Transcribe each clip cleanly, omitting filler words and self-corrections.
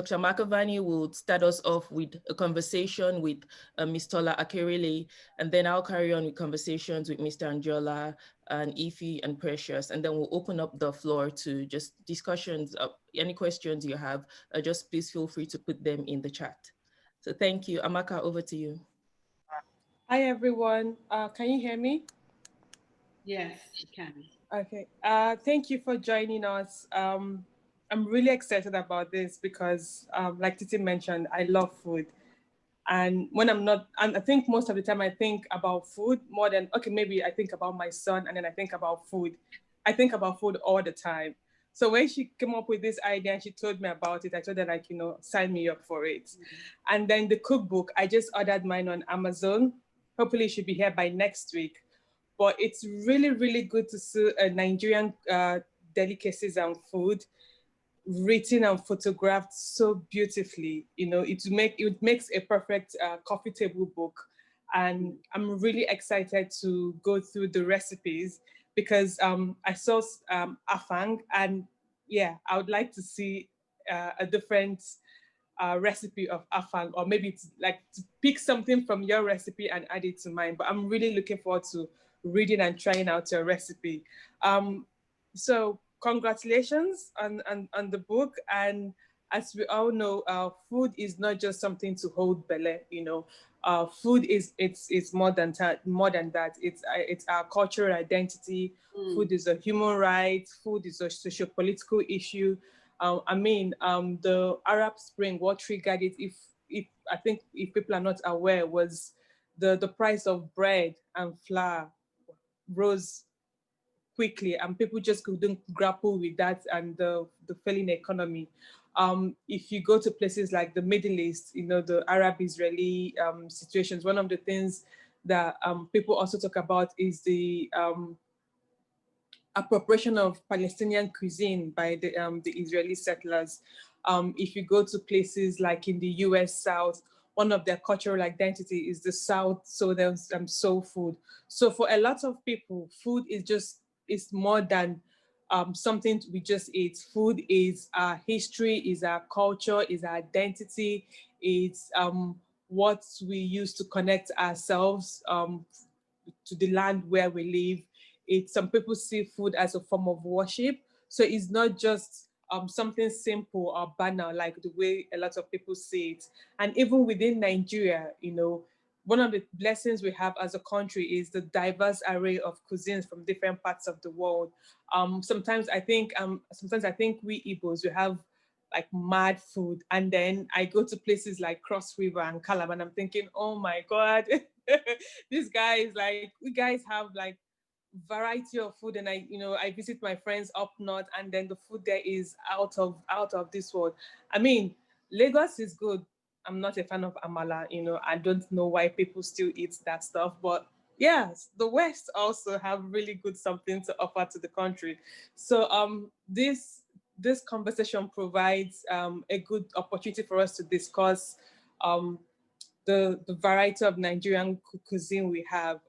Dr. Amaka Vanni will start us off with a conversation with Ms. Tola Akerele, and then I'll carry on with conversations with Mr. Anjola and Ify and Precious, and then we'll open up the floor to just discussions. Any questions you have, just please feel free to put them in the chat. So thank you. Amaka, over to you. Hi, everyone. Can you hear me? Yes, you can. Okay. Thank you for joining us. I'm really excited about this because, like Titi mentioned, I love food. And when I'm not, and I think most of the time I think about food more than, okay, maybe I think about my son and then I think about food. I think about food all the time. So when she came up with this idea and she told me about it, I told her, like, sign me up for it. Mm-hmm. And then the cookbook, I just ordered mine on Amazon. Hopefully it should be here by next week. But it's really, really good to see Nigerian delicacies and food written and photographed so beautifully. It makes a perfect coffee table book. And I'm really excited to go through the recipes because I saw afang, and yeah, I would like to see a different recipe of afang, or maybe it's like to pick something from your recipe and add it to mine. But I'm really looking forward to reading and trying out your recipe. So congratulations on the book. And as we all know, food is not just something to hold belly. Food it's more than that. It's our cultural identity. Food is a human right. Food is a socio-political issue. The Arab Spring, what triggered it, if I think if people are not aware, was the price of bread and flour rose quickly, and people just couldn't grapple with that and the failing economy. If you go to places like the Middle East, the Arab-Israeli situations, one of the things that people also talk about is the appropriation of Palestinian cuisine by the Israeli settlers. If you go to places like in the US South, one of their cultural identity is the South, so there's soul food. So for a lot of people, food is more than something we just eat. Food is our history, is our culture, is our identity. It's what we use to connect ourselves to the land where we live. Some people see food as a form of worship. So it's not just something simple or banal like the way a lot of people see it. And even within Nigeria, one of the blessings we have as a country is the diverse array of cuisines from different parts of the world. Sometimes I think we Igbos, we have like mad food, and then I go to places like Cross River and Calabar, and I'm thinking, oh my God, these guys, like, we guys have like variety of food. And I visit my friends up north, and then the food there is out of this world. I mean, Lagos is good. I'm not a fan of amala. I don't know why people still eat that stuff, but yes, the West also have really good something to offer to the country. So this conversation provides a good opportunity for us to discuss the variety of Nigerian cuisine we have.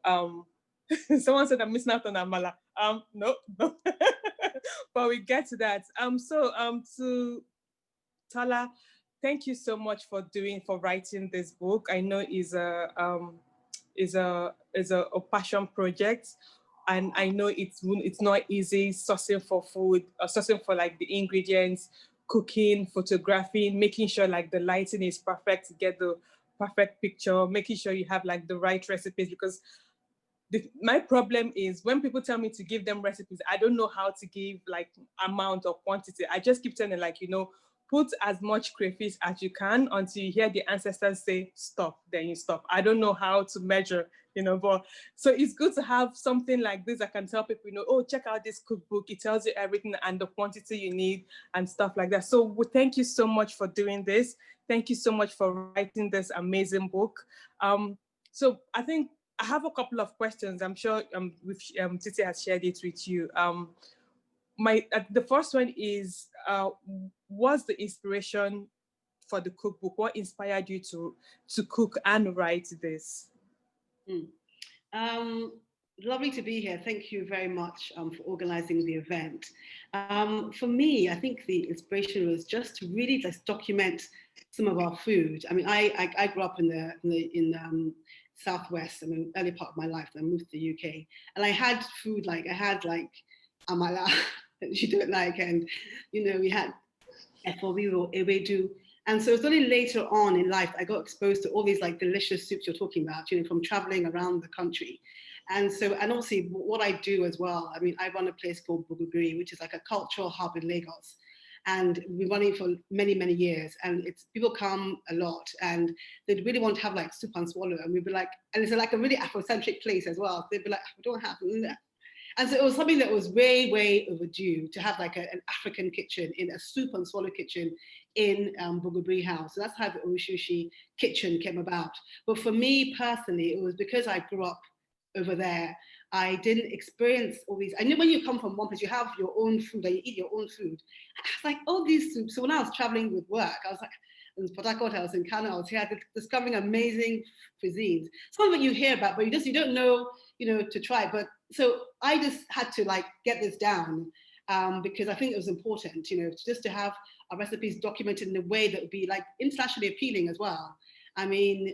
Someone said I'm missing out on amala. No, but we get to that. To Tola, thank you so much for writing this book. I know is a passion project, and I know it's not easy sourcing for food, or sourcing for like the ingredients, cooking, photographing, making sure like the lighting is perfect to get the perfect picture, making sure you have like the right recipes. Because my problem is when people tell me to give them recipes, I don't know how to give like amount or quantity. I just keep telling like, put as much crayfish as you can until you hear the ancestors say stop, then you stop. I don't know how to measure, but so it's good to have something like this. I can tell people, oh, check out this cookbook. It tells you everything and the quantity you need and stuff like that. So thank you so much for doing this. Thank you so much for writing this amazing book. So I think I have a couple of questions. I'm sure Titi has shared it with you. The first one is, what's the inspiration for the cookbook? What inspired you to cook and write this? Lovely to be here. Thank you very much for organizing the event. For me, I think the inspiration was just to really just document some of our food. I mean, I grew up in the Southwest, I mean, early part of my life, then I moved to the UK. And I had food I had amala, that you don't like, and, we had FOB or ewedu. And so it's only later on in life I got exposed to all these delicious soups you're talking about, from traveling around the country. And so, and obviously what I do as well, I mean, I run a place called Bugubiri, which is like a cultural hub in Lagos. And we've been running for many, many years. And it's people come a lot and they really want to have soup and swallow. And we'd be like, and it's a really Afrocentric place as well. They'd be like, we don't have that. And so it was something that was way, way overdue to have an African kitchen, in a soup and swallow kitchen in Bugubiri House. So that's how the Orishirishi kitchen came about. But for me personally, it was because I grew up over there. I didn't experience all these. I know when you come from one place, you have your own food and you eat your own food. And I was like, all these soups. So when I was traveling with work, I was like, in Port Harcourt, I was in Kano, I was here discovering amazing cuisines. Some of it you hear about, but you don't know, to try. But so I just had to get this down because I think it was important, just to have our recipes documented in a way that would be internationally appealing as well. I mean,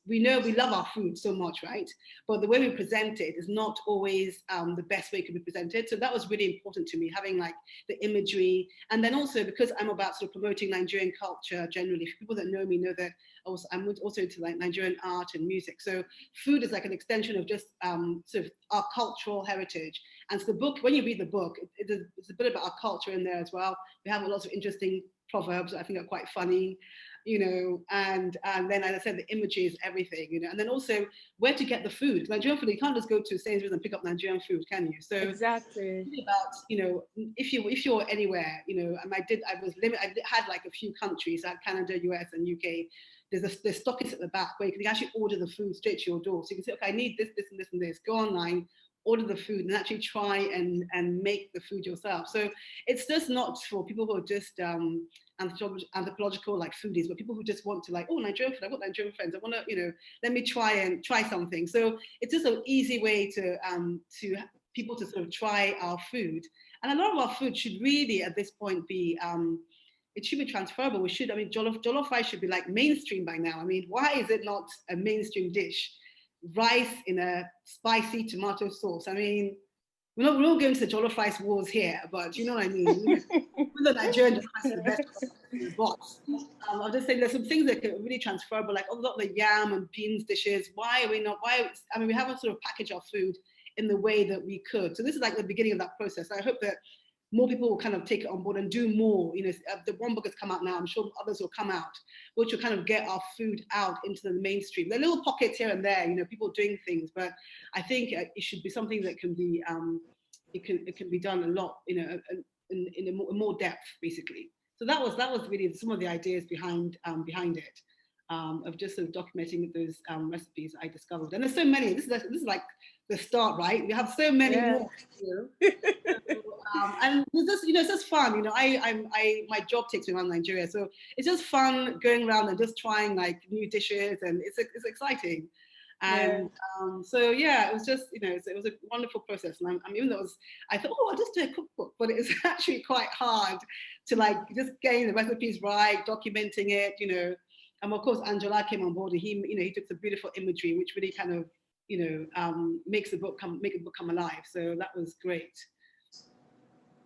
we know we love our food so much, right? But the way we present it is not always the best way it could be presented. So that was really important to me, having the imagery. And then also because I'm about sort of promoting Nigerian culture generally, for people that know me know that I'm also into Nigerian art and music. So food is an extension of just sort of our cultural heritage. And so the book, when you read the book, it's a bit about our culture in there as well. We have lots of interesting proverbs that I think are quite funny. And then, as I said, the imagery is everything, and then also where to get the food. Nigerian food, you can't just go to Sainsbury's and pick up Nigerian food, can you? So exactly. It's about, if you're anywhere, and I had a few countries, I had Canada, US, and UK. There's stockists at the back where you can actually order the food straight to your door. So you can say, okay, I need this, this, and this, and this. Go online, order the food, and actually try and make the food yourself. So it's just not for people who are just anthropological foodies, but people who just want to oh, Nigerian food, I've got Nigerian friends, I want to let me try something. So it's just an easy way to people to sort of try our food. And a lot of our food should really at this point be it should be transferable. Jollof rice should be mainstream by now. I mean, why is it not a mainstream dish? Rice in a spicy tomato sauce. I mean, we're not going to the jollof rice wars here, but you know what I mean. The Nigerian jollof rice is the best in the box. I'll just say there's some things that are really transferable, a lot of the yam and beans dishes. Why are we not? We haven't sort of packaged our food in the way that we could. So this is the beginning of that process. I hope that more people will kind of take it on board and do more. The one book has come out now. I'm sure others will come out, which will kind of get our food out into the mainstream. There are little pockets here and there, people doing things, but I think it should be something that can be, it can be done a lot, in a more depth, basically. So that was really some of the ideas behind it, of just sort of documenting those recipes I discovered. And there's so many. This is the start, right? We have so many more. And it's just fun. My job takes me around Nigeria, so it's just fun going around and just trying new dishes, and it's exciting. And so yeah, it was just it was a wonderful process. And even though I thought, oh, I'll just do a cookbook, but it's actually quite hard to just getting the recipes right, documenting it, And of course, Anjola came on board, and he took some beautiful imagery, which really kind of makes the book come alive. So that was great.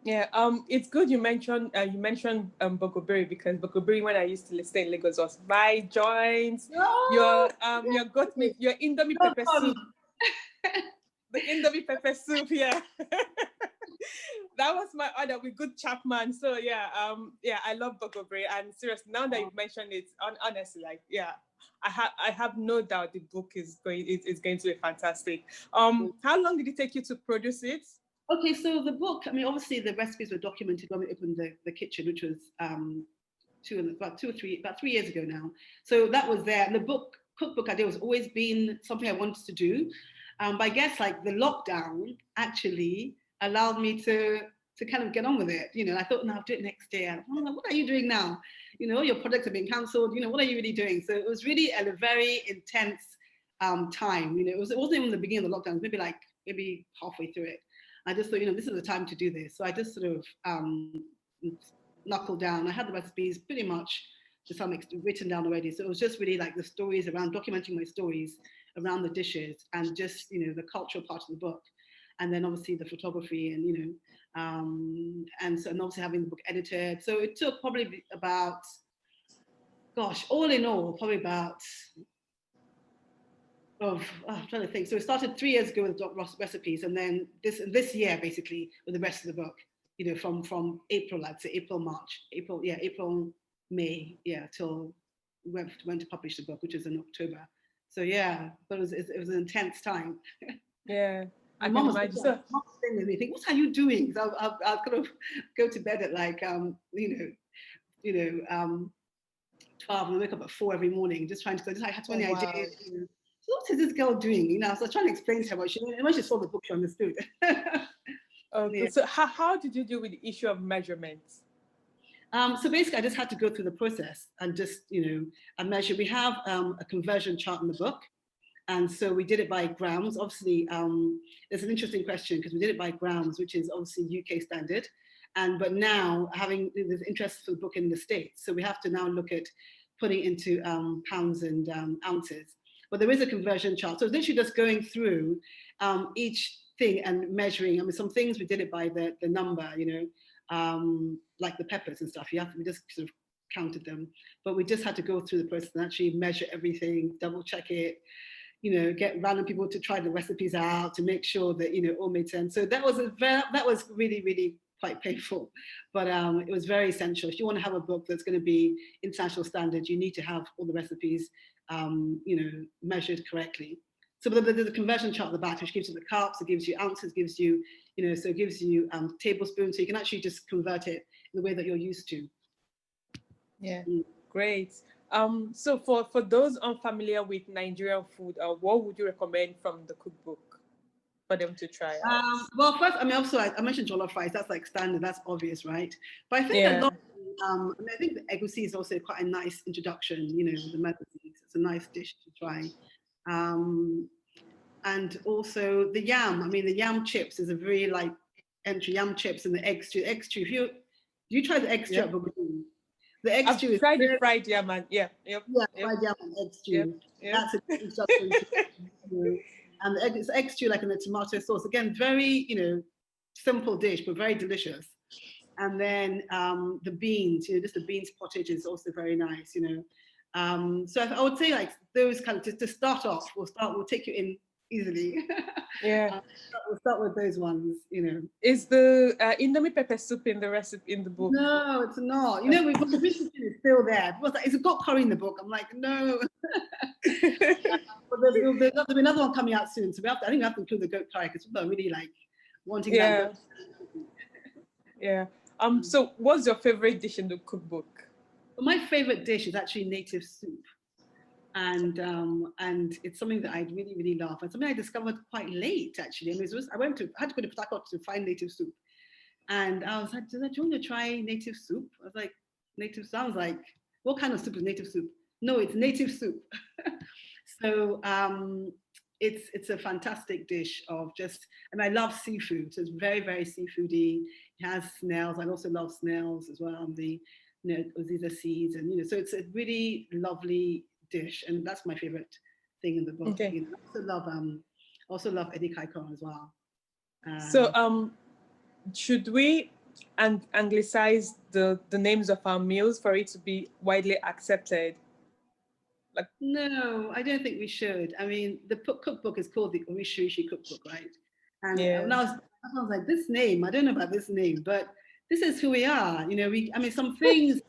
Yeah, it's good you mentioned Bugubiri, because Bugubiri, when I used to stay in Lagos, was my joint. Your goat meat, your Indomie pepper soup, the Indomie pepper soup. Yeah, that was my order with good Chapman. So yeah, I love Bugubiri, and seriously, now that you've mentioned it, honestly, I have no doubt the book is going to be fantastic. How long did it take you to produce it? Okay, so the book, obviously the recipes were documented when we opened the kitchen, which was about 3 years ago now. So that was there. And the cookbook idea was always been something I wanted to do. But I guess the lockdown actually allowed me to kind of get on with it. I thought, no, I'll do it next year. I'm like, what are you doing now? Your projects have been cancelled. What are you really doing? So it was really a very intense time. You know, it wasn't even the beginning of the lockdown. Maybe halfway through it. I just thought, you know, this is the time to do this. So I just sort of knuckled down. I had the recipes pretty much to some extent written down already. So it was just really like the stories around documenting my stories around the dishes and just, you know, the cultural part of the book. And then obviously the photography and, you know, and obviously having the book edited. So it took probably about, gosh, all in all, probably about, I'm trying to think. So it started 3 years ago with recipes, and then this year basically with the rest of the book. You know, from April, I'd say April, May, till we went to publish the book, which is in October. So yeah, but it was an intense time. Yeah, My mom was saying with me, think, what are you doing? So I'll kind of go to bed at like 12 and wake up at 4 every morning, just trying to go. I had so many ideas. You know, so what is this girl doing? You know, so I was trying to explain to her what when she saw the book, she understood. Okay. Yeah. So how did you deal with the issue of measurements? So basically, I just had to go through the process and just, you know, and measure. We have a conversion chart in the book. And so we did it by grams. Obviously, there's an interesting question because we did it by grams, which is obviously UK standard. But now there's interest for the book in the States. So we have to now look at putting into pounds and ounces. But there is a conversion chart. So it's literally just going through each thing and measuring. I mean, some things we did it by the number, you know, like the peppers and stuff. We just sort of counted them. But we just had to go through the process and actually measure everything, double check it, you know, get random people to try the recipes out to make sure that, you know, all made sense. So that was really, really quite painful, but it was very essential. If you want to have a book that's going to be international standard, you need to have all the recipes, you know, measured correctly. So there's a conversion chart at the back, which gives you the cups, it gives you ounces, gives you, you know, so it gives you tablespoons, so you can actually just convert it in the way that you're used to. Yeah, great. So for those unfamiliar with Nigerian food, what would you recommend from the cookbook for them to try out? Well, first, I mean, also I mentioned jollof rice. That's like standard. That's obvious, right? But I think I think the egusi is also quite a nice introduction. You know, the melody. It's a nice dish to try. And also the yam. I mean, the yam chips is a very like entry. Yam chips and the egg stew. Egg stew. Do you try the egg stew at Bogodu? The egg stew is tried the fried yam and fried yam and egg stew. That's a good introduction to and the egg stew like in the tomato sauce. Again, very, you know, simple dish, but very delicious. And then the beans, you know, just the beans pottage is also very nice, you know. So I would say like those kind of, to start off, we'll take you in easily. Yeah. We'll start with those ones, you know. Is the Indomie pepper soup in the recipe in the book? No, it's not. You know, the recipe is still there. People like, it's got curry in the book. I'm like, no. But there'll be another one coming out soon. So I think we have to include the goat curry because people are really like wanting that. Yeah. So what's your favorite dish in the cookbook? Well, my favorite dish is actually native soup. And it's something that I really, really love. And something I discovered quite late, actually. I mean, I had to go to Port Harcourt to find native soup. And I was like, do you want to try native soup? I was like, native sounds like, what kind of soup is native soup? No, it's native soup. So it's a fantastic dish of just, and I love seafood. So it's very, very seafoody. It has snails. I also love snails as well. The, you know, these are seeds, and you know, so it's a really lovely dish, and that's my favorite thing in the book. Okay. You know, I also love Eddie Kaikon as well. So should we anglicize the names of our meals for it to be widely accepted? Like, no, I don't think we should. I mean, the cookbook is called the Orishirishi cookbook, right? And when I was like, this name, I don't know about this name, but this is who we are. You know, I mean, some things,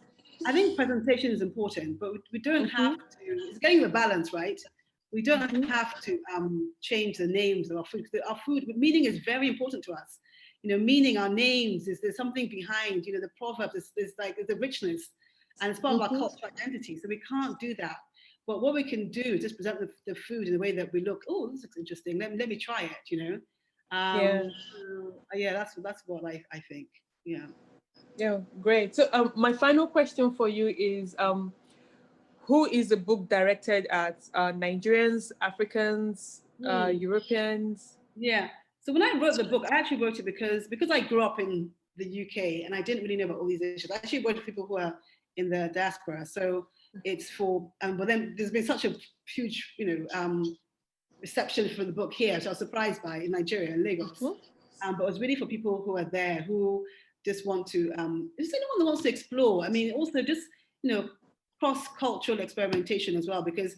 I think presentation is important, but we don't have to, it's getting the balance, right? We don't have to change the names of our food. Our food, meaning is very important to us. You know, meaning our names, there's something behind, you know, the proverbs, there's a richness, and it's part of our cultural identity. So we can't do that. But what we can do is just present the food in a way that we look, oh, this looks interesting. Let me try it, you know. That's what I think. Yeah. Yeah, great. So my final question for you is, who is the book directed at? Nigerians, Africans, Europeans? Yeah. So when I wrote the book, I actually wrote it because I grew up in the UK and I didn't really know about all these issues. I actually wrote to people who are in the diaspora. So it's for, but then there's been such a huge, reception for the book here, which I was surprised by in Nigeria, in Lagos. But it was really for people who are there who just want to, just anyone that wants to explore. I mean, also just, cross-cultural experimentation as well, because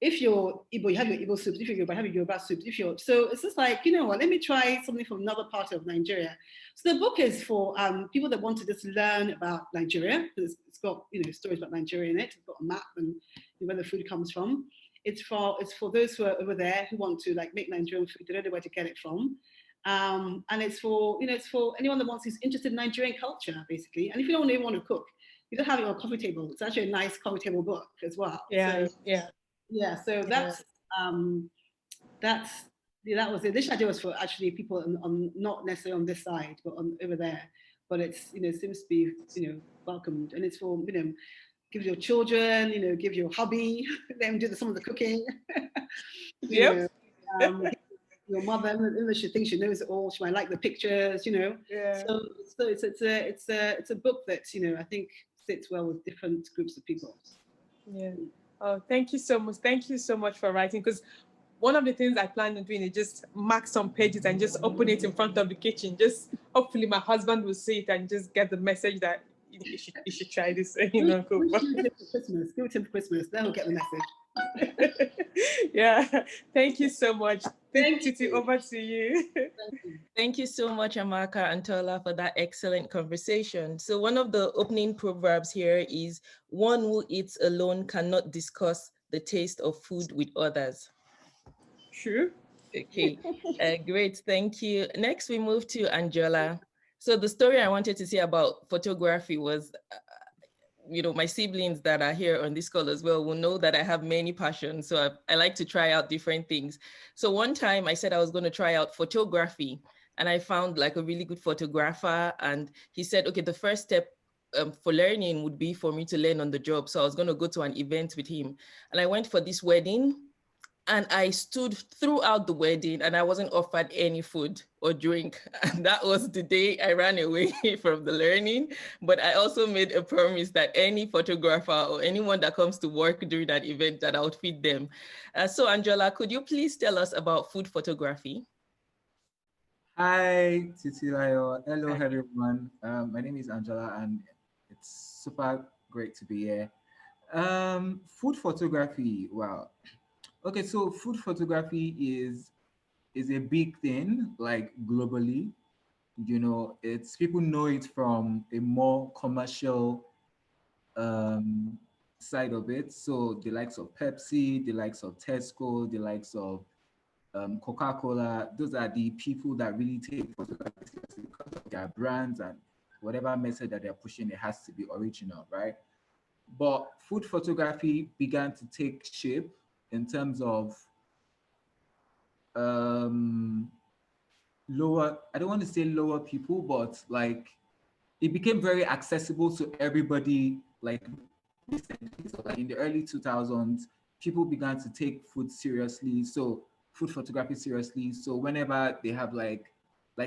if you're Igbo, you have your Igbo soups. If you're Yoruba, you have your Yoruba soups. So it's just like, you know what, let me try something from another part of Nigeria. So the book is for people that want to just learn about Nigeria. It's got, stories about Nigeria in it. It's got a map and where the food comes from. It's for those who are over there who want to like make Nigerian food. They don't know where to get it from. And it's for, it's for anyone that who's interested in Nigerian culture, basically. And if you don't even want to cook, you don't have it on a coffee table. It's actually a nice coffee table book as well. Yeah, so, so that was the initial idea, was for actually people on not necessarily on this side, but on over there. But it's seems to be welcomed, and it's for give your children, give your hubby, let them do some of the cooking. Your mother, she thinks she knows it all. She might like the pictures, Yeah. So it's a book that I think sits well with different groups of people. Yeah. Oh, thank you so much. Thank you so much for writing, because one of the things I plan on doing is just mark some pages and just open it in front of the kitchen. Just hopefully my husband will see it and just get the message that you should try this. Give it to him for Christmas. Then we'll get the message. Yeah. Thank you so much. Thank Titi, you. over to you. Thank you so much, Amaka and Tola, for that excellent conversation. So one of the opening proverbs here is, one who eats alone cannot discuss the taste of food with others. True. Okay, great, thank you. Next, we move to Anjola. So the story I wanted to say about photography was, my siblings that are here on this call as well will know that I have many passions. So I like to try out different things. So one time I said I was going to try out photography, and I found like a really good photographer. And he said, okay, the first step for learning would be for me to learn on the job. So I was going to go to an event with him. And I went for this wedding. And I stood throughout the wedding and I wasn't offered any food or drink. And that was the day I ran away from the learning. But I also made a promise that any photographer or anyone that comes to work during that event, that I would feed them. So Anjola, could you please tell us about food photography? Hi, Titilayo. Hello, everyone. My name is Anjola and it's super great to be here. Food photography, wow. Okay, so food photography is a big thing, like globally. It's people know it from a more commercial side of it. So the likes of Pepsi, the likes of Tesco, the likes of Coca-Cola, those are the people that really take photography seriously because of their brands, and whatever message that they're pushing, it has to be original, right? But food photography began to take shape in terms of lower, I don't want to say lower people, but like it became very accessible to everybody, like recently. So like in the early 2000s, people began to take food seriously. So food photography seriously. So whenever they have like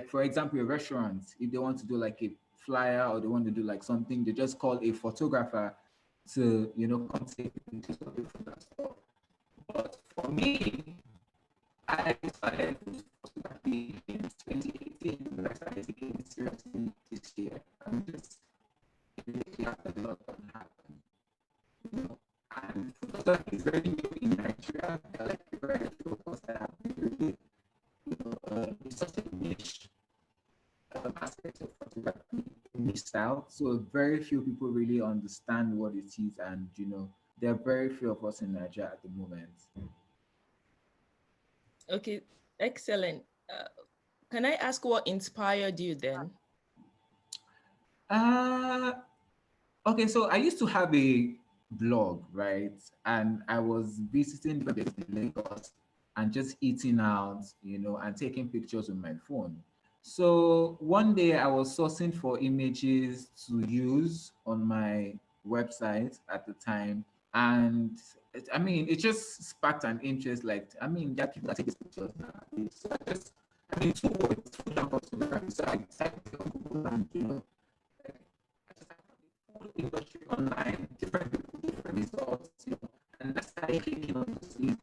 for example, a restaurant, if they want to do like a flyer or they want to do like something, they just call a photographer to, come take pictures of the food and stuff. But for me, I started photography in 2018, but I started taking it seriously this year. I'm just immediately after the lockdown happened. And photography is very new in Nigeria. There are like very few of us that have been really, it's such a niche aspect of photography, niche out. So very few people really understand what it is, and there are very few of us in Nigeria at the moment. Okay, excellent. Can I ask what inspired you then? Okay, so I used to have a blog, right? And I was visiting different places in Lagos and just eating out, and taking pictures with my phone. So one day I was sourcing for images to use on my website at the time, And I mean, it just sparked an interest. Like, I mean, there are people that take these pictures nowadays. So I mean, two words, food and photography. So I decided to Google and, like, I just found the food industry online, different people, different results, and I started clicking on those things.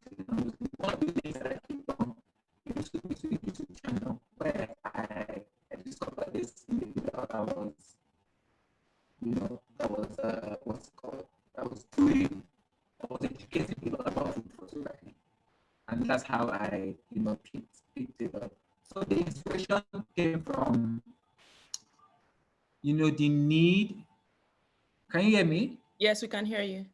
One of the things that I clicked on YouTube channel where I discovered this individual that was, that was what's it called? That was doing, I was educating people about food photography, and that's how I, picked it up. So the inspiration came from, the need. Can you hear me? Yes, we can hear you.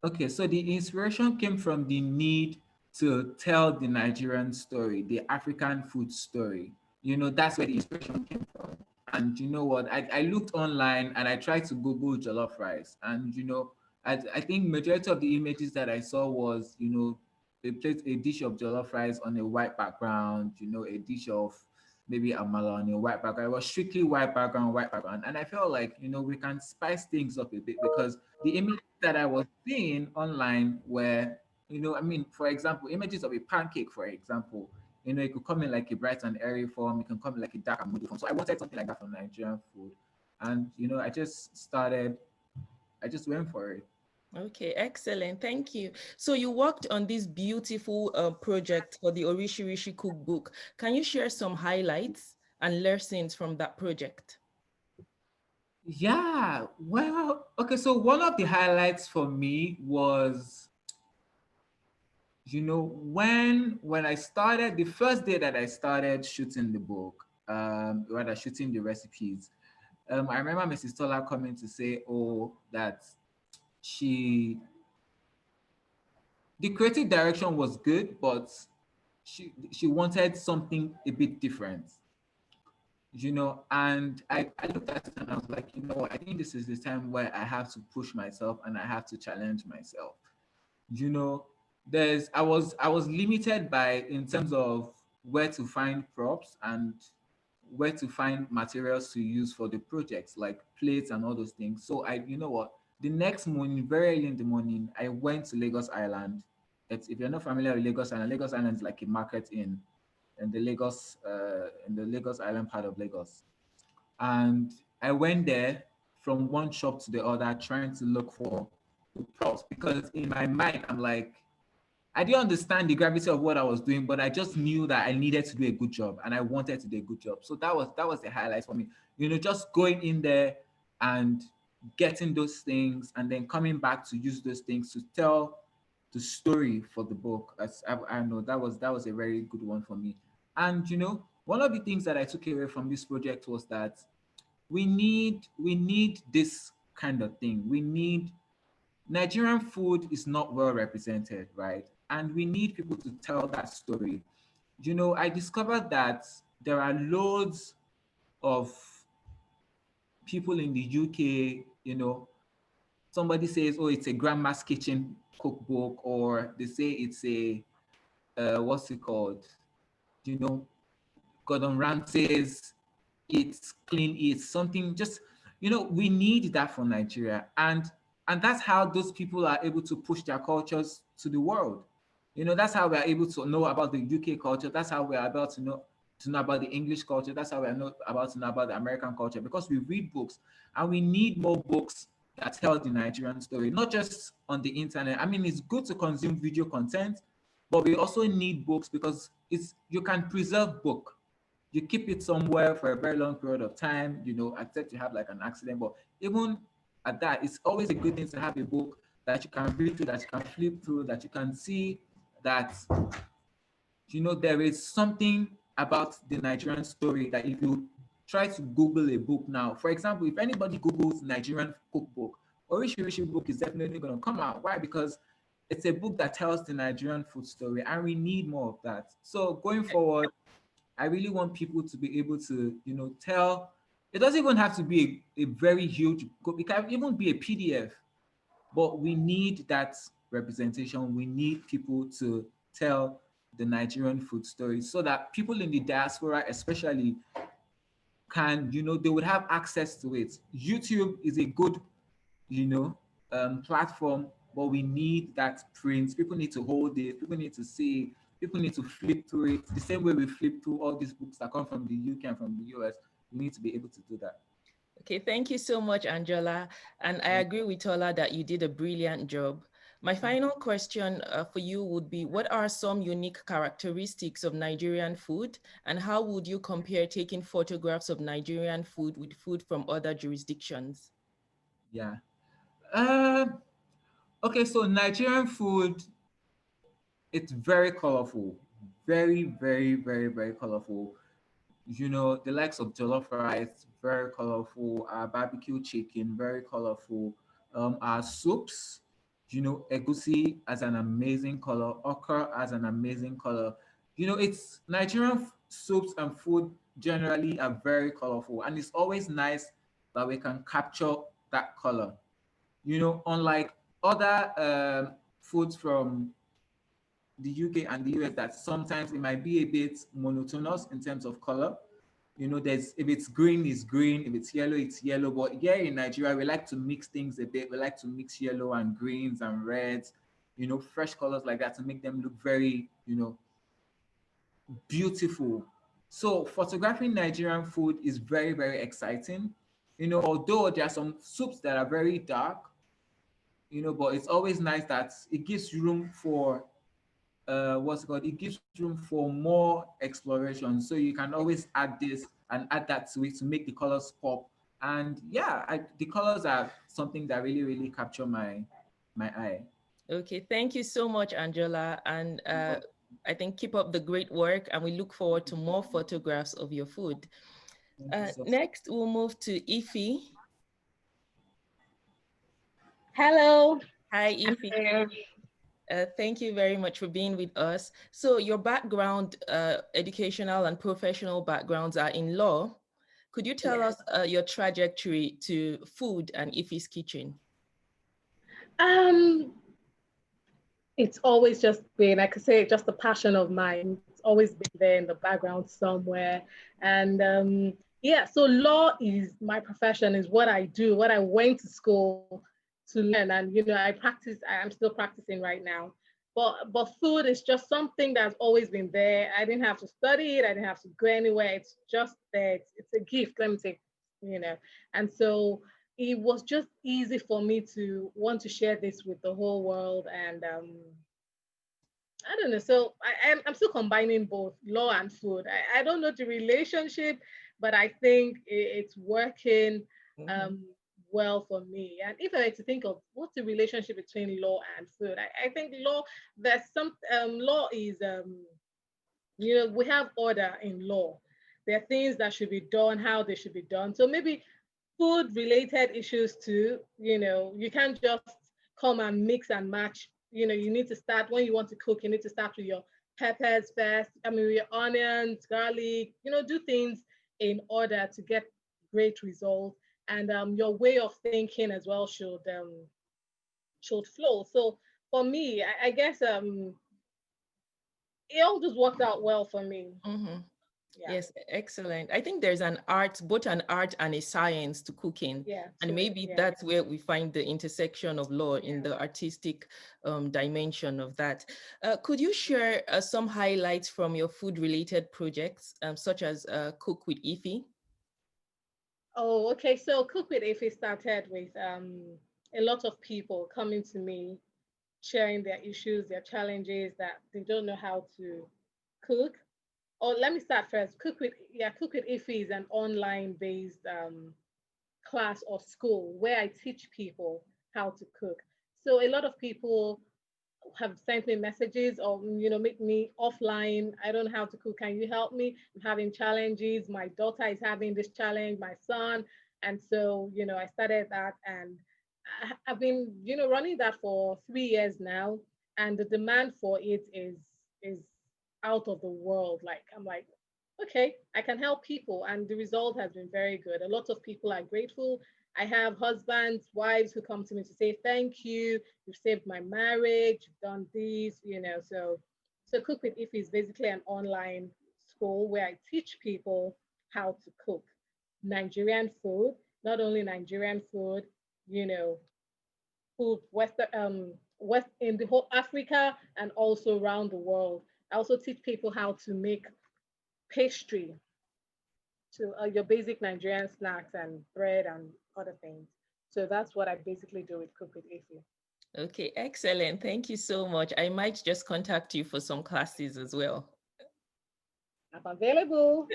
Okay, so the inspiration came from the need to tell the Nigerian story, the African food story. That's where the inspiration came from. And you know what? I looked online and I tried to Google jollof rice. And I think majority of the images that I saw was, a dish of jollof rice on a white background, a dish of maybe amala on a white background. It was strictly white background. And I felt like, we can spice things up a bit, because the image that I was seeing online were, I mean, for example, images of a pancake, for example, it could come in like a bright and airy form. It can come in like a dark and moody form. So I wanted something like that for Nigerian food. And, I just went for it. Okay, excellent. Thank you. So you worked on this beautiful project for the Orishirishi cookbook. Can you share some highlights and lessons from that project? Yeah, well, okay. So one of the highlights for me was, when I started, the first day that I started shooting the book, rather shooting the recipes, I remember Mrs. Tola coming to say, oh, that she the creative direction was good, but she wanted something a bit different, and I looked at it and I was like, I think this is the time where I have to push myself and I have to challenge myself. you know I was limited by, in terms of where to find props and where to find materials to use for the projects, like plates and all those things. So the next morning, very early in the morning, I went to Lagos Island. If you're not familiar with Lagos Island is like a market in the Lagos Island part of Lagos. And I went there from one shop to the other trying to look for the props, because in my mind I'm like, I didn't understand the gravity of what I was doing, but I just knew that I needed to do a good job and I wanted to do a good job. So that was the highlight for me. Just going in there and getting those things and then coming back to use those things to tell the story for the book. As I know that was a very good one for me. And one of the things that I took away from this project was that we need this kind of thing. We need Nigerian food is not well represented, right? And we need people to tell that story. I discovered that there are loads of people in the UK, somebody says, oh, it's a grandma's kitchen cookbook, or they say it's a, what's it called? You know, Gordon Ramsay's Eat Clean Eat, something just, we need that for Nigeria. And that's how those people are able to push their cultures to the world. That's how we are able to know about the UK culture. That's how we are about to know about the English culture. That's how we are about to know about the American culture, because we read books, and we need more books that tell the Nigerian story, not just on the internet. I mean, it's good to consume video content, but we also need books, because you can preserve book. You keep it somewhere for a very long period of time, except you have like an accident. But even at that, it's always a good thing to have a book that you can read through, that you can flip through, that you can see that, there is something about the Nigerian story that if you try to Google a book now, for example, if anybody Googles Nigerian cookbook, Orishirishi book is definitely going to come out. Why? Because it's a book that tells the Nigerian food story, and we need more of that. So going forward, I really want people to be able to, tell. It doesn't even have to be a very huge book. It can even be a PDF, but we need that representation. We need people to tell the Nigerian food story, so that people in the diaspora, especially, can, they would have access to it. YouTube is a good, platform but we need that print. People need to hold it. People need to see. People need to flip through it. The same way we flip through all these books that come from the UK and from the US, we need to be able to do that. Okay, thank you so much, Anjola. And I agree with Tola that you did a brilliant job. My final question for you would be, what are some unique characteristics of Nigerian food, and how would you compare taking photographs of Nigerian food with food from other jurisdictions? Yeah. Uh, okay, so Nigerian food, it's very colorful. Very, very, very, very colorful. You know, the likes of jollof rice, very colorful. Our barbecue chicken, very colorful. Our soups, you know, egusi has an amazing color. Okra has an amazing color. You know, it's Nigerian soups and food generally are very colorful, and it's always nice that we can capture that color. You know, unlike other foods from the UK and the US, that sometimes it might be a bit monotonous in terms of color. You know, there's if it's green, it's green, if it's yellow, it's yellow. But here in Nigeria, we like to mix things a bit. We like to mix yellow and greens and reds, you know, fresh colors like that to make them look very, you know, beautiful. So photographing Nigerian food is very, very exciting. You know, although there are some soups that are very dark, you know, but it's always nice that it gives room for what's it called? It gives room for more exploration. So you can always add this and add that to it to make the colors pop. And yeah, the colors are something that really, really capture my eye. Okay, thank you so much, Anjola. And I think keep up the great work, and we look forward to more photographs of your food. Thank you so. Next, we'll move to Ify. Hello. Hi, Ify. Thank you very much for being with us. So your background, educational and professional backgrounds are in law. Could you tell us your trajectory to food and Ify's kitchen? It's always just been, I could say, just a passion of mine. It's always been there in the background somewhere. And yeah, so law is my profession, is what I do, what I went to school to learn. And, you know, I practice, I'm still practicing right now. But food is just something that's always been there. I didn't have to study it. I didn't have to go anywhere. It's just there. It's a gift, let me say, you know. And so it was just easy for me to want to share this with the whole world. And I don't know. So I'm still combining both law and food. I don't know the relationship, but I think it's working well for me. And if I were to think of what's the relationship between law and food, I think law, there's some, law is, you know, we have order in law. There are things that should be done, how they should be done. So maybe food related issues too, you know, you can't just come and mix and match. You know, you need to start, when you want to cook, you need to start with your peppers first, I mean with your onions, garlic, you know, do things in order to get great results. And your way of thinking as well should flow. So for me, I guess it all just worked out well for me. Yeah. Yes, excellent. I think there's an art, both an art and a science to cooking. Yeah. And maybe that's where we find the intersection of law in the artistic dimension of that. Could you share some highlights from your food-related projects, such as Cook with Ify? Oh, okay. So Cook with Ify started with a lot of people coming to me, sharing their issues, their challenges, that they don't know how to cook. Or let me start first. Cook with Ify is an online based class or school where I teach people how to cook. So a lot of people have sent me messages or, you know, make me offline. I don't know how to cook. Can you help me? I'm having challenges. My daughter is having this challenge, my son. And so, you know, I started that, and I've been, you know, running that for 3 years now. And the demand for it is out of the world. Like, I'm like, okay, I can help people. And the result has been very good. A lot of people are grateful. I have husbands, wives who come to me to say, thank you, you've saved my marriage, you've done this, you know. So Cook with Ify is basically an online school where I teach people how to cook Nigerian food, not only Nigerian food, you know, food, West in the whole Africa and also around the world. I also teach people how to make pastry, to your basic Nigerian snacks and bread and other things. So that's what I basically do with Cook with Ify. Okay, excellent. Thank you so much. I might just contact you for some classes as well. I'm available.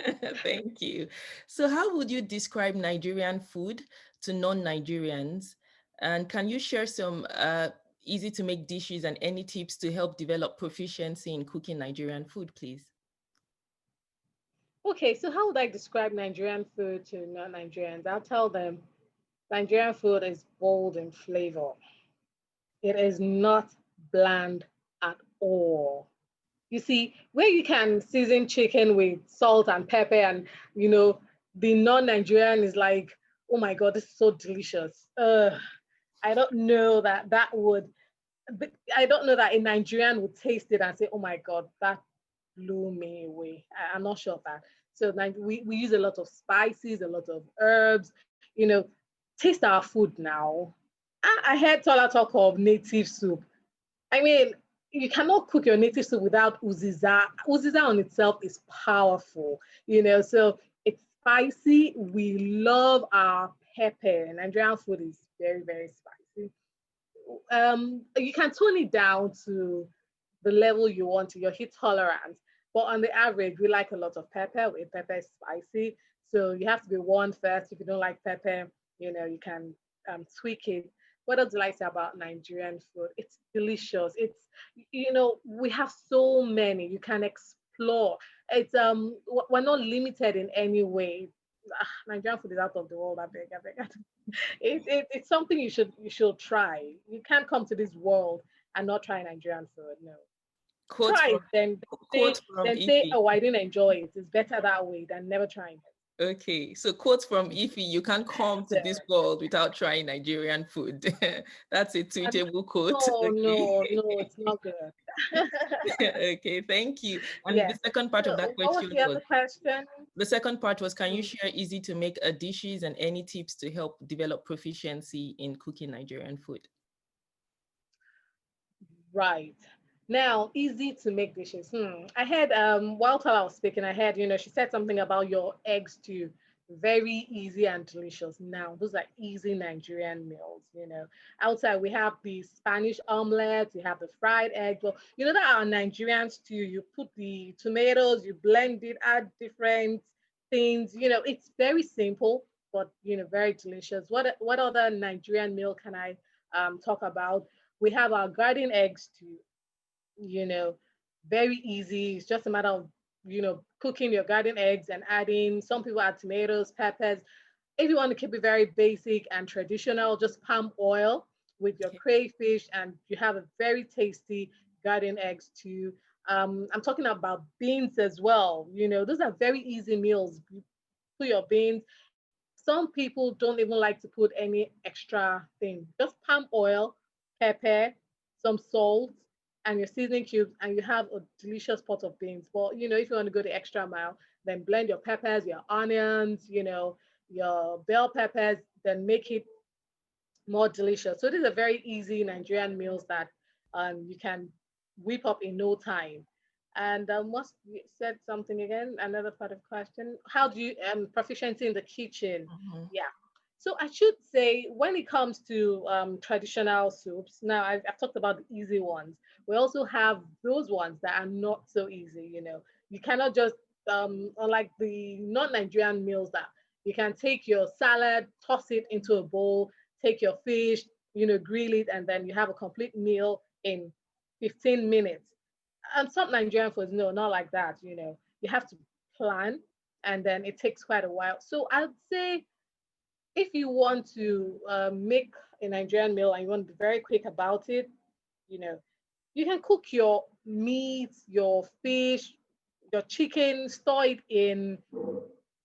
Thank you. So how would you describe Nigerian food to non-Nigerians? And can you share some easy to make dishes and any tips to help develop proficiency in cooking Nigerian food, please? Okay, so how would I describe Nigerian food to non-Nigerians? I'll tell them Nigerian food is bold in flavor. It is not bland at all. You see, where you can season chicken with salt and pepper, and the non-Nigerian is like, oh my God, this is so delicious. I don't know that would, I don't know that a Nigerian would taste it and say, oh my God, that blew me away. I'm not sure of that. So we use a lot of spices, a lot of herbs, taste our food now. I heard Tola talk of native soup. I mean, you cannot cook your native soup without uziza. Uziza on itself is powerful, so it's spicy. We love our pepper. Nigerian food is very, very spicy. You can tone it down to the level you want to, your heat tolerance. But on the average, we like a lot of pepper. Pepper is spicy. So you have to be warned first. If you don't like pepper, you can tweak it. What else do I say about Nigerian food? It's delicious. We have so many. You can explore. It's we're not limited in any way. Nigerian food is out of the world. I beg. It's something you should try. You can't come to this world and not try Nigerian food. No. Quote Try from, it, then quote from say, Ify. oh, I didn't enjoy it. It's better that way than never trying it. Okay, so quote from Ify, you can't come to this world without trying Nigerian food. That's a tweetable quote. No, it's not good. Okay, thank you. And the Yes. second part So of that what was question the was, other question? the second part was, can you share easy to make dishes and any tips to help develop proficiency in cooking Nigerian food? Right. Now, easy to make dishes. I heard while Tala was speaking, I heard, she said something about your egg stew. Very easy and delicious. Now, those are easy Nigerian meals. Outside we have the Spanish omelette, we have the fried egg. But that our Nigerian stew, you put the tomatoes, you blend it, add different things. It's very simple, but very delicious. What other Nigerian meal can I talk about? We have our garden eggs too, you know, very easy. It's just a matter of, cooking your garden eggs and adding, some people add tomatoes, peppers. If you want to keep it very basic and traditional, just palm oil with your crayfish, and you have a very tasty garden eggs too. I'm talking about beans as well. Those are very easy meals. You put your beans. Some people don't even like to put any extra thing. Just palm oil, pepper, some salt, and your seasoning cubes, and you have a delicious pot of beans. But if you want to go the extra mile, then blend your peppers, your onions, your bell peppers, then make it more delicious. So these are very easy Nigerian meals that you can whip up in no time. And what you said something again, another part of question. How do you proficiency in the kitchen? Yeah. So I should say when it comes to traditional soups, now I've talked about the easy ones. We also have those ones that are not so easy. You cannot just unlike the non-Nigerian meals that you can take your salad, toss it into a bowl, take your fish, grill it, and then you have a complete meal in 15 minutes. And some Nigerian foods, no, not like that. You have to plan, and then it takes quite a while. So I'd say if you want to make a Nigerian meal and you want to be very quick about it, you know, you can cook your meat, your fish, your chicken, store it in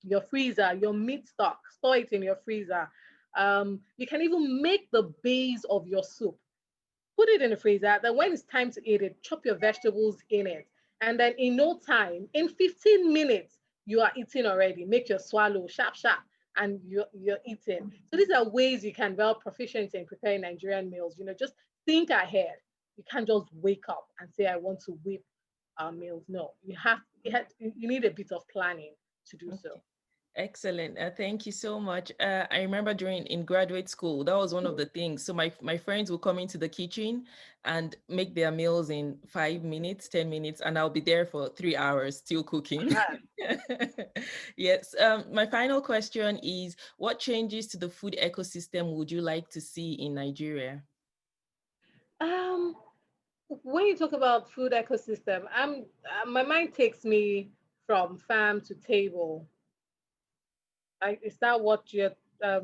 your freezer, your meat stock, store it in your freezer. You can even make the base of your soup, put it in the freezer. Then when it's time to eat it, chop your vegetables in it. And then in no time, in 15 minutes, you are eating already. Make your swallow, sharp, sharp. and you're eating. So these are ways you can develop proficiency in preparing Nigerian meals. Just think ahead. You can't just wake up and say, I want to whip meals. No, you need a bit of planning to do so. Excellent. Thank you so much. I remember in graduate school, that was one of the things. So my friends would come into the kitchen and make their meals in 5 minutes, 10 minutes, and I'll be there for 3 hours still cooking. Yes. My final question is, what changes to the food ecosystem would you like to see in Nigeria? When you talk about food ecosystem, my mind takes me from farm to table. Is that what you're is that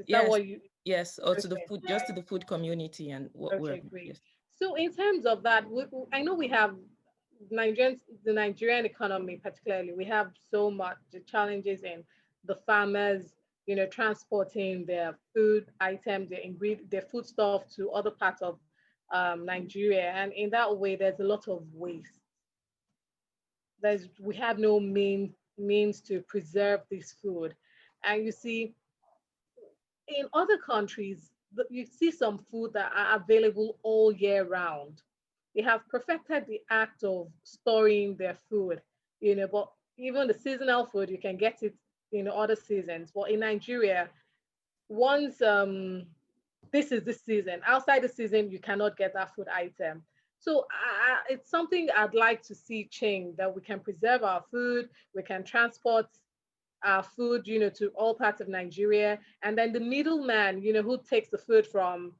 Yes. what you Yes, or to the okay. food, just to the food community and what we're, Okay, great. yes. So in terms of that, I know we have the Nigerian economy particularly, we have so much challenges in the farmers, transporting their food items, their food stuff to other parts of Nigeria. And in that way, there's a lot of waste. We have no means to preserve this food. And you see, in other countries, you see some food that are available all year round. They have perfected the act of storing their food, but even the seasonal food, you can get it in other seasons. But in Nigeria, once this is the season, outside the season, you cannot get that food item. So it's something I'd like to see change, that we can preserve our food, we can transport our food, to all parts of Nigeria. And then the middleman, who takes the food from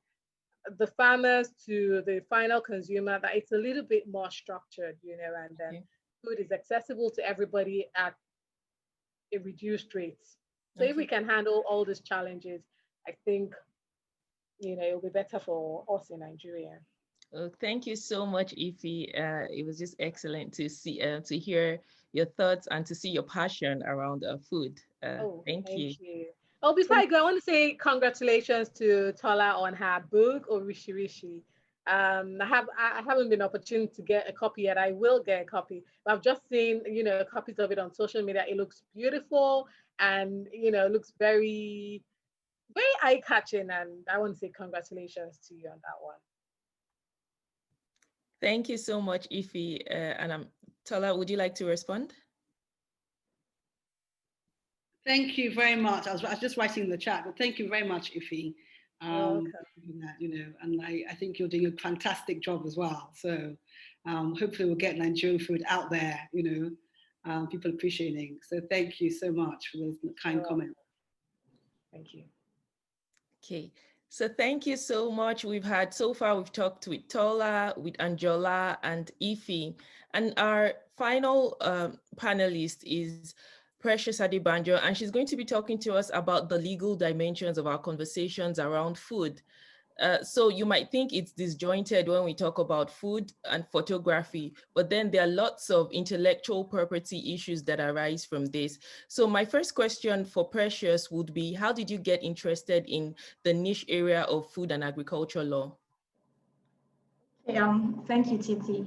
the farmers to the final consumer, that it's a little bit more structured, and then food is accessible to everybody at a reduced rate. So if we can handle all these challenges, I think, it'll be better for us in Nigeria. Oh, thank you so much, Ify. It was just excellent to hear your thoughts and to see your passion around food. Thank you. Thank you. Oh, before I go, I want to say congratulations to Tola on her book, Orishirishi. I haven't been opportune to get a copy yet. I will get a copy, but I've just seen, copies of it on social media. It looks beautiful, and it looks very, very eye-catching. And I want to say congratulations to you on that one. Thank you so much, Ify. And Tola, would you like to respond? Thank you very much. I was just writing in the chat, but thank you very much, Ify. And I think you're doing a fantastic job as well. So hopefully we'll get Nigerian food out there, people appreciating. So thank you so much for those kind comments. Thank you. Okay. So thank you so much. We've talked with Tola, with Anjola, and Ify. And our final panelist is Precious Adebanjo, and she's going to be talking to us about the legal dimensions of our conversations around food. So you might think it's disjointed when we talk about food and photography, but then there are lots of intellectual property issues that arise from this. So my first question for Precious would be, how did you get interested in the niche area of food and agriculture law? Thank you, Titi.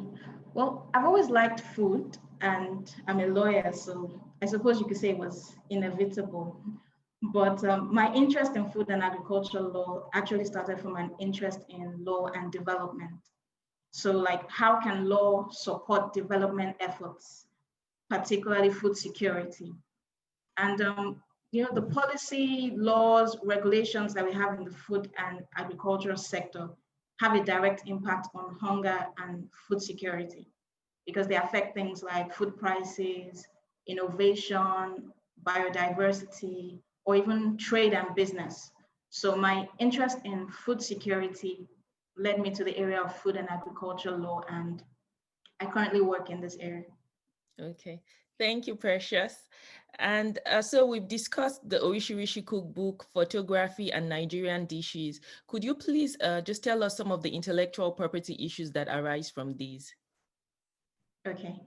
Well, I've always liked food, and I'm a lawyer, so I suppose you could say it was inevitable. But my interest in food and agriculture law actually started from an interest in law and development. So like, how can law support development efforts, particularly food security? And the policy, laws, regulations that we have in the food and agricultural sector have a direct impact on hunger and food security, because they affect things like food prices, innovation, biodiversity, or even trade and business. So my interest in food security led me to the area of food and agriculture law, and I currently work in this area. Okay, thank you, Precious. And so we've discussed the Orishirishi cookbook, photography, and Nigerian dishes. Could you please just tell us some of the intellectual property issues that arise from these? Okay,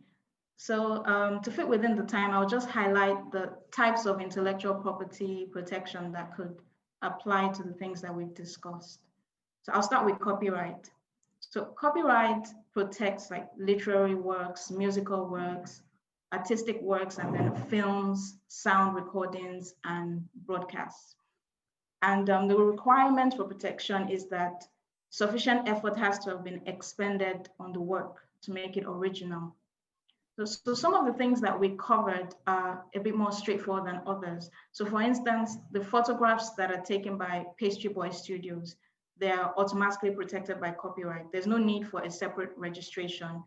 so to fit within the time, I'll just highlight the types of intellectual property protection that could apply to the things that we've discussed. So I'll start with copyright. So copyright protects like literary works, musical works, artistic works, and then films, sound recordings, and broadcasts. And the requirement for protection is that sufficient effort has to have been expended on the work to make it original. So some of the things that we covered are a bit more straightforward than others. So for instance, the photographs that are taken by Pastry Boy Studios, they are automatically protected by copyright. There's no need for a separate registration,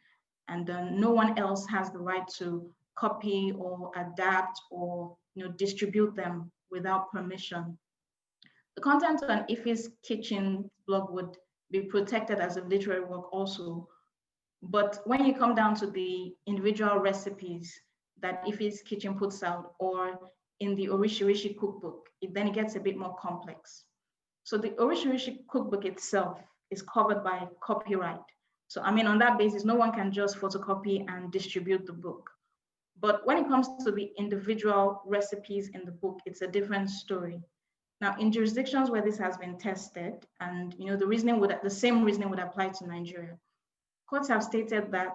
and no one else has the right to copy or adapt or distribute them without permission. The content on Ife's Kitchen blog would be protected as a literary work also. But when you come down to the individual recipes that Ife's Kitchen puts out, or in the Orishirishi cookbook, then it gets a bit more complex. So the Orishirishi cookbook itself is covered by copyright. So I mean, on that basis, no one can just photocopy and distribute the book. But when it comes to the individual recipes in the book, it's a different story. Now, in jurisdictions where this has been tested, and the same reasoning would apply to Nigeria, courts have stated that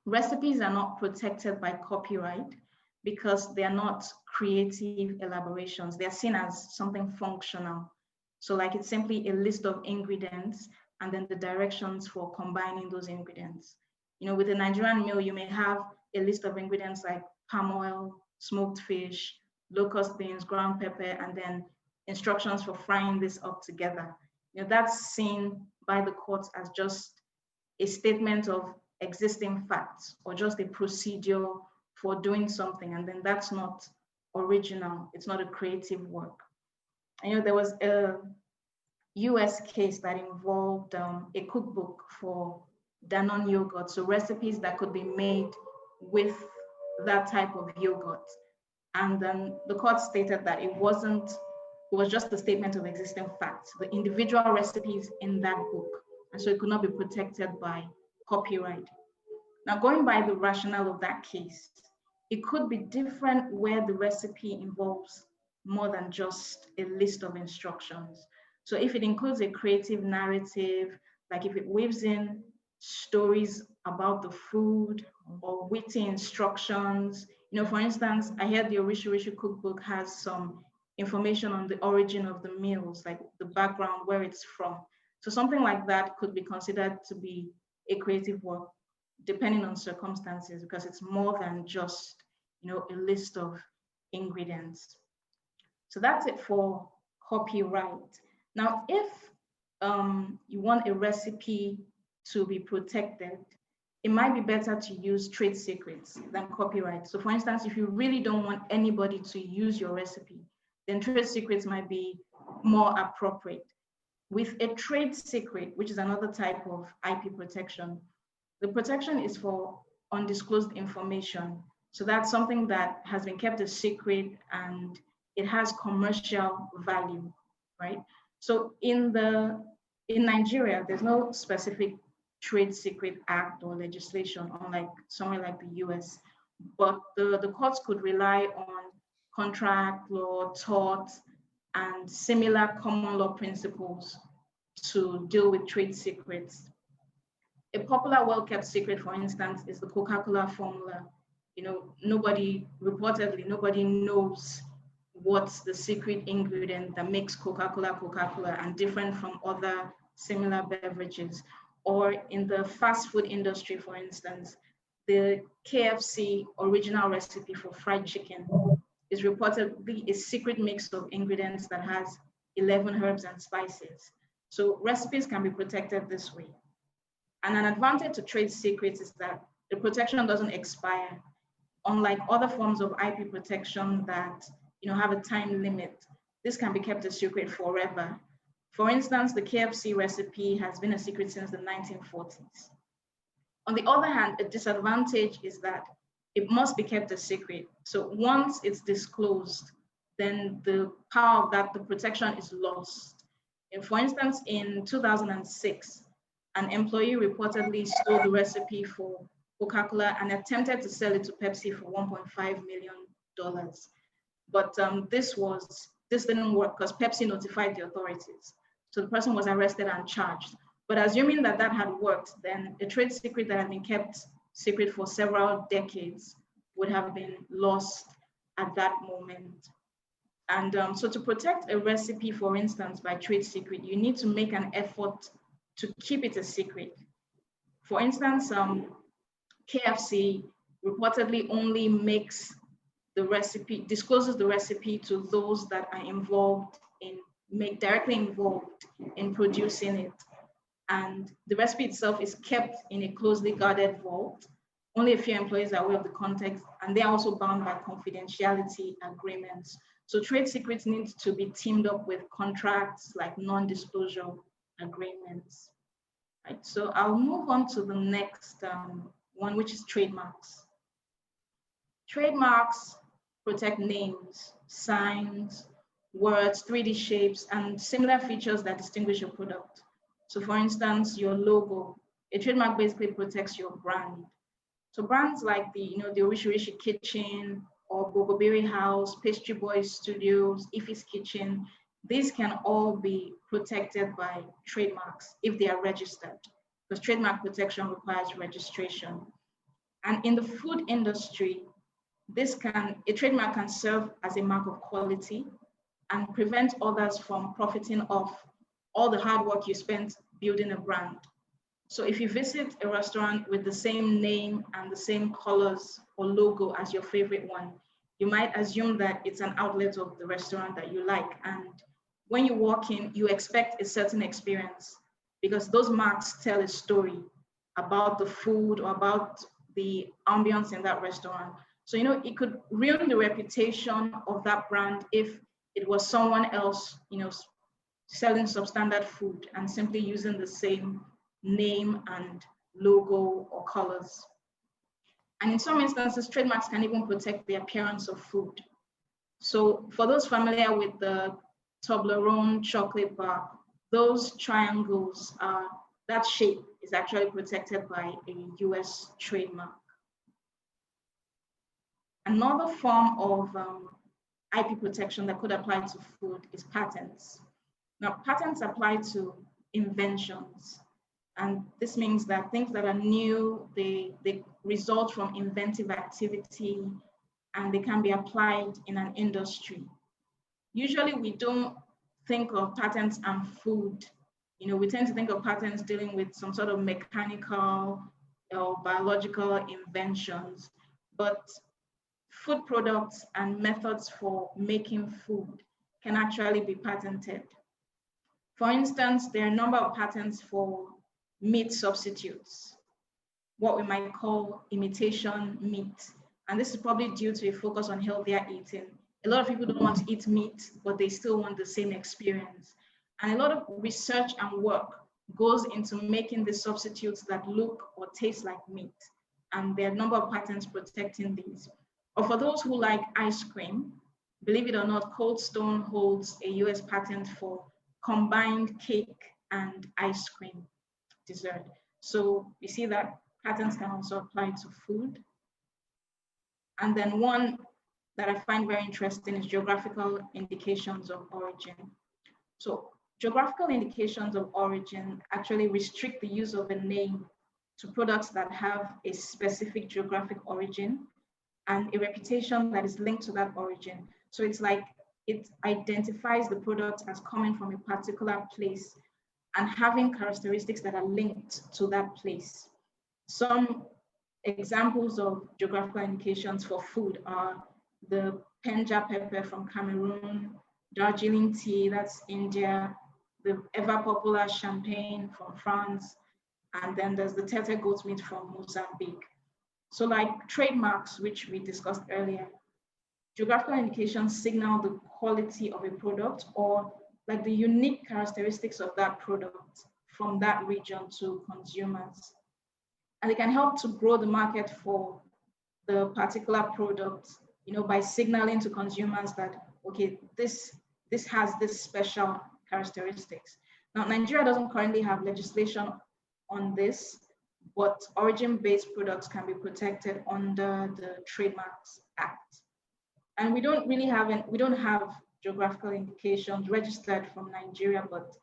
recipes are not protected by copyright because they are not creative elaborations. They are seen as something functional. So like it's simply a list of ingredients and then the directions for combining those ingredients. With a Nigerian meal, you may have a list of ingredients like palm oil, smoked fish, locust beans, ground pepper, and then instructions for frying this up together. That's seen by the courts as just a statement of existing facts or just a procedure for doing something, and then that's not original. It's not a creative work. There was a US case that involved a cookbook for Danone yogurt, so recipes that could be made with that type of yogurt. And then the court stated that it was just a statement of existing facts, the individual recipes in that book, and so it could not be protected by copyright. Now, going by the rationale of that case, it could be different where the recipe involves more than just a list of instructions. So if it includes a creative narrative, like if it weaves in stories about the food or witty instructions, for instance, I heard the Orishirishi cookbook has some information on the origin of the meals, like the background, where it's from. So something like that could be considered to be a creative work, depending on circumstances, because it's more than just, a list of ingredients. So that's it for copyright. Now, if you want a recipe to be protected, it might be better to use trade secrets than copyright. So for instance, if you really don't want anybody to use your recipe, then trade secrets might be more appropriate. With a trade secret, which is another type of IP protection, the protection is for undisclosed information. So that's something that has been kept a secret and it has commercial value, right? So in Nigeria, there's no specific trade secret act or legislation, unlike somewhere like the US, but the courts could rely on contract law, tort, and similar common law principles to deal with trade secrets. A popular well-kept secret, for instance, is the Coca-Cola Formula. Nobody knows what's the secret ingredient that makes Coca-Cola and different from other similar beverages. Or in the fast food industry, for instance, the KFC original recipe for fried chicken is reportedly a secret mix of ingredients that has 11 herbs and spices. So recipes can be protected this way. And an advantage to trade secrets is that the protection doesn't expire. Unlike other forms of IP protection that have a time limit, this can be kept a secret forever. For instance, the KFC recipe has been a secret since the 1940s. On the other hand, a disadvantage is that it must be kept a secret. So once it's disclosed, then the power of the protection is lost. And for instance, in 2006, an employee reportedly stole the recipe for Coca-Cola and attempted to sell it to Pepsi for $1.5 million. But this didn't work because Pepsi notified the authorities. So the person was arrested and charged. But assuming that had worked, then a trade secret that had been kept secret for several decades would have been lost at that moment. And so to protect a recipe, for instance, by trade secret, you need to make an effort to keep it a secret. For instance, KFC reportedly only makes the recipe, discloses the recipe to those that are involved in, directly involved in producing it. And the recipe itself is kept in a closely guarded vault. Only a few employees are aware of the context, and they are also bound by confidentiality agreements. So trade secrets need to be teamed up with contracts like non-disclosure agreements. Right, so I'll move on to the next one, which is trademarks. Trademarks protect names, signs, words, 3D shapes, and similar features that distinguish your product. So for instance, your logo, a trademark basically protects your brand. So brands like the Orishirishi Kitchen or Gogoberry House, Pastry Boys Studios, Ife's Kitchen, these can all be protected by trademarks if they are registered, because trademark protection requires registration. And in the food industry, a trademark can serve as a mark of quality and prevent others from profiting off all the hard work you spent building a brand. So if you visit a restaurant with the same name and the same colors or logo as your favorite one, you might assume that it's an outlet of the restaurant that you like. And when you walk in, you expect a certain experience because those marks tell a story about the food or about the ambience in that restaurant. So, it could ruin the reputation of that brand if it was someone else, selling substandard food and simply using the same name and logo or colors. And in some instances, trademarks can even protect the appearance of food. So for those familiar with the Toblerone chocolate bar, those triangles, that shape is actually protected by a US trademark. Another form of IP protection that could apply to food is patents. Now, patents apply to inventions. And this means that things that are new, they result from inventive activity and they can be applied in an industry. Usually we don't think of patents and food. We tend to think of patents dealing with some sort of mechanical or biological inventions, but food products and methods for making food can actually be patented. For instance, there are a number of patents for meat substitutes, what we might call imitation meat. And this is probably due to a focus on healthier eating. A lot of people don't want to eat meat, but they still want the same experience. And a lot of research and work goes into making the substitutes that look or taste like meat. And there are a number of patents protecting these. Or for those who like ice cream, believe it or not, Cold Stone holds a US patent for combined cake and ice cream dessert. So you see that patents can also apply to food. And then one that I find very interesting is geographical indications of origin. So geographical indications of origin actually restrict the use of a name to products that have a specific geographic origin and a reputation that is linked to that origin. So it's like it identifies the product as coming from a particular place and having characteristics that are linked to that place. Some examples of geographical indications for food are the Penja pepper from Cameroon, Darjeeling tea, that's India, the ever popular champagne from France, and then there's the Tete goat meat from Mozambique. So like trademarks, which we discussed earlier, geographical indications signal the quality of a product or like the unique characteristics of that product from that region to consumers. And they can help to grow the market for the particular product, by signaling to consumers that, okay, this has this special characteristics. Now, Nigeria doesn't currently have legislation on this, but origin-based products can be protected under the Trademarks Act. And we don't have geographical indications registered from Nigeria, but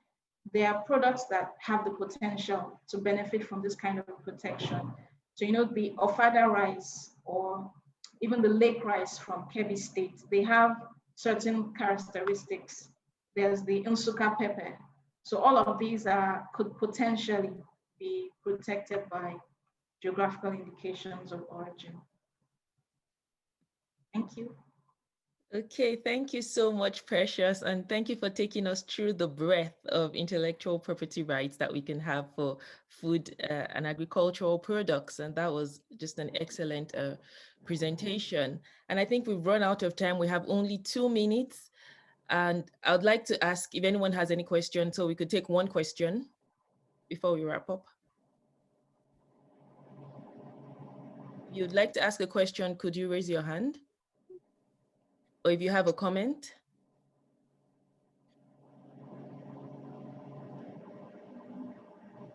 there are products that have the potential to benefit from this kind of protection. So, the Ofada rice or even the lake rice from Kebbi State, they have certain characteristics. There's the Nsukka pepper. So all of these could potentially be protected by geographical indications of origin. Thank you. Okay, thank you so much, Precious, and thank you for taking us through the breadth of intellectual property rights that we can have for food and agricultural products. And that was just an excellent presentation. And I think we've run out of time. We have only 2 minutes. And I would like to ask if anyone has any questions, so we could take one question before we wrap up. If you'd like to ask a question, could you raise your hand? Or if you have a comment.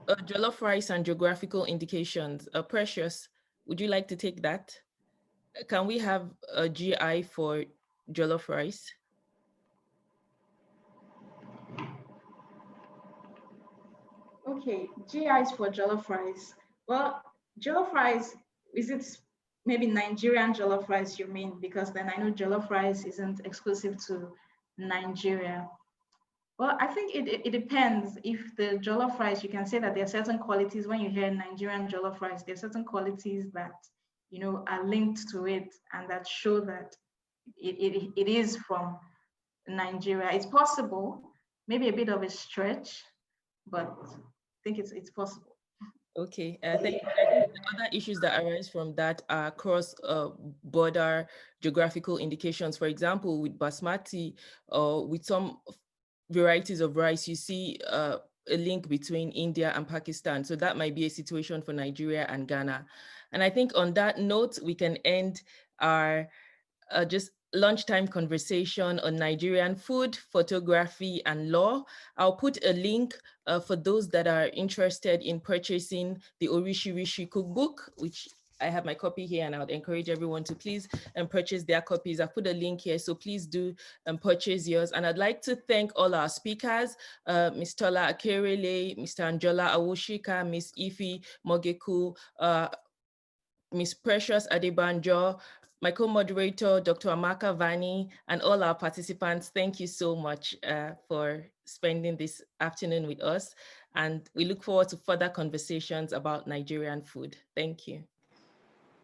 Jollof rice and geographical indications. Precious, would you like to take that? Can we have a GI for jollof rice? Okay, GIs for jollof rice. Well, jollof rice, is it maybe Nigerian jollof rice you mean? Because then I know jollof rice isn't exclusive to Nigeria. Well, I think it depends. If the jollof rice, you can say that there are certain qualities. When you hear Nigerian jollof rice, there are certain qualities that, you know, are linked to it and that show that it is from Nigeria. It's possible, maybe a bit of a stretch, but I think it's possible. Okay, thank you. The other issues that arise from that are cross-border geographical indications. For example, with basmati, with some varieties of rice, you see a link between India and Pakistan. So that might be a situation for Nigeria and Ghana. And I think on that note, we can end our just lunchtime conversation on Nigerian food, photography, and law. I'll put a link for those that are interested in purchasing the Orishirishi cookbook, which I have my copy here, and I would encourage everyone to please purchase their copies. I've put a link here, so please do purchase yours. And I'd like to thank all our speakers, Ms. Tola Akerele, Mr. Anjola, Awosika, Ms. Ifi, Mogekwu, Ms. Precious Adebanjo, my co-moderator, Dr. Amaka, Vanni, and all our participants. Thank you so much for spending this afternoon with us. And we look forward to further conversations about Nigerian food. Thank you.